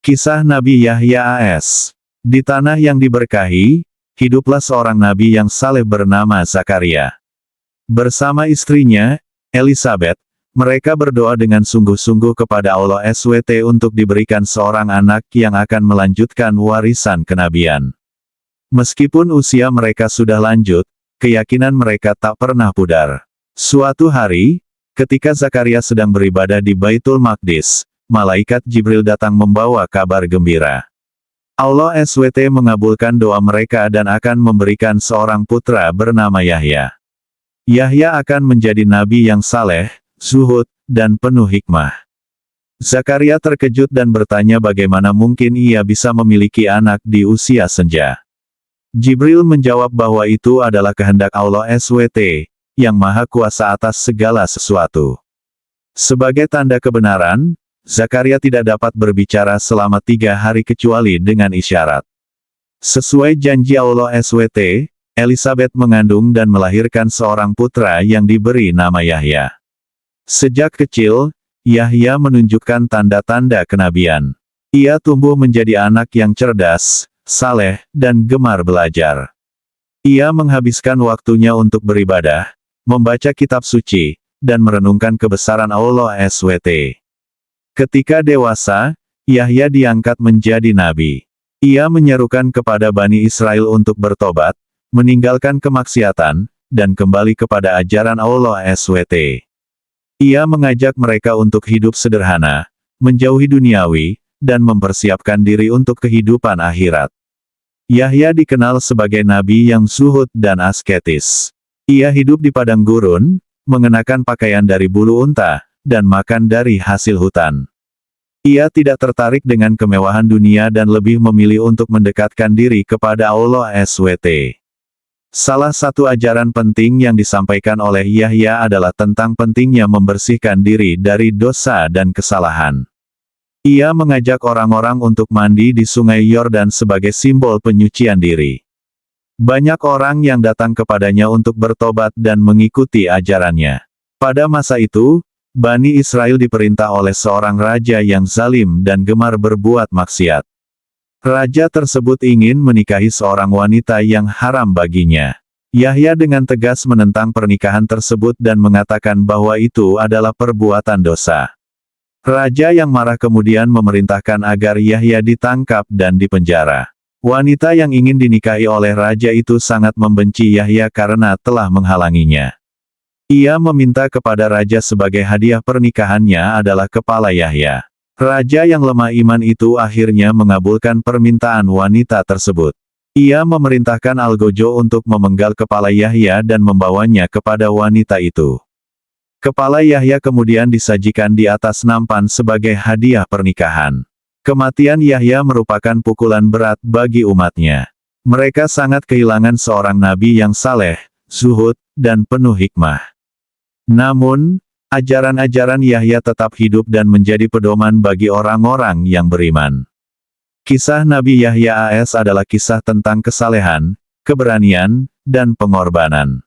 Kisah Nabi Yahya AS. Di tanah yang diberkahi, hiduplah seorang nabi yang saleh bernama Zakaria. Bersama istrinya, Elizabeth, mereka berdoa dengan sungguh-sungguh kepada Allah SWT untuk diberikan seorang anak yang akan melanjutkan warisan kenabian. Meskipun usia mereka sudah lanjut, keyakinan mereka tak pernah pudar. Suatu hari, ketika Zakaria sedang beribadah di Baitul Maqdis, malaikat Jibril datang membawa kabar gembira. Allah SWT mengabulkan doa mereka dan akan memberikan seorang putra bernama Yahya. Yahya akan menjadi nabi yang saleh, zuhud, dan penuh hikmah. Zakaria terkejut dan bertanya bagaimana mungkin ia bisa memiliki anak di usia senja. Jibril menjawab bahwa itu adalah kehendak Allah SWT, yang maha kuasa atas segala sesuatu. Sebagai tanda kebenaran, Zakaria tidak dapat berbicara selama 3 hari kecuali dengan isyarat. Sesuai janji Allah SWT, Elizabeth mengandung dan melahirkan seorang putra yang diberi nama Yahya. Sejak kecil, Yahya menunjukkan tanda-tanda kenabian. Ia tumbuh menjadi anak yang cerdas, saleh, dan gemar belajar. Ia menghabiskan waktunya untuk beribadah, membaca kitab suci, dan merenungkan kebesaran Allah SWT. Ketika dewasa, Yahya diangkat menjadi nabi. Ia menyerukan kepada Bani Israel untuk bertobat, meninggalkan kemaksiatan, dan kembali kepada ajaran Allah SWT. Ia mengajak mereka untuk hidup sederhana, menjauhi duniawi, dan mempersiapkan diri untuk kehidupan akhirat. Yahya dikenal sebagai nabi yang zuhud dan asketis. Ia hidup di padang gurun, mengenakan pakaian dari bulu unta, dan makan dari hasil hutan. Ia tidak tertarik dengan kemewahan dunia dan lebih memilih untuk mendekatkan diri kepada Allah SWT. Salah satu ajaran penting yang disampaikan oleh Yahya adalah tentang pentingnya membersihkan diri dari dosa dan kesalahan. Ia mengajak orang-orang untuk mandi di sungai Yordan sebagai simbol penyucian diri. Banyak orang yang datang kepadanya untuk bertobat dan mengikuti ajarannya. Pada masa itu, Bani Israel diperintah oleh seorang raja yang zalim dan gemar berbuat maksiat. Raja tersebut ingin menikahi seorang wanita yang haram baginya. Yahya dengan tegas menentang pernikahan tersebut dan mengatakan bahwa itu adalah perbuatan dosa. Raja yang marah kemudian memerintahkan agar Yahya ditangkap dan dipenjara. Wanita yang ingin dinikahi oleh raja itu sangat membenci Yahya karena telah menghalanginya. Ia meminta kepada raja sebagai hadiah pernikahannya adalah kepala Yahya. Raja yang lemah iman itu akhirnya mengabulkan permintaan wanita tersebut. Ia memerintahkan Algojo untuk memenggal kepala Yahya dan membawanya kepada wanita itu. Kepala Yahya kemudian disajikan di atas nampan sebagai hadiah pernikahan. Kematian Yahya merupakan pukulan berat bagi umatnya. Mereka sangat kehilangan seorang nabi yang saleh, zuhud, dan penuh hikmah. Namun, ajaran-ajaran Yahya tetap hidup dan menjadi pedoman bagi orang-orang yang beriman. Kisah Nabi Yahya AS adalah kisah tentang kesalehan, keberanian, dan pengorbanan.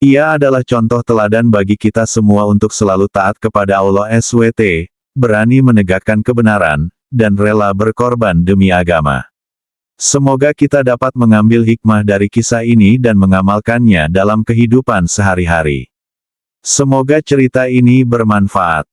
Ia adalah contoh teladan bagi kita semua untuk selalu taat kepada Allah SWT, berani menegakkan kebenaran, dan rela berkorban demi agama. Semoga kita dapat mengambil hikmah dari kisah ini dan mengamalkannya dalam kehidupan sehari-hari. Semoga cerita ini bermanfaat.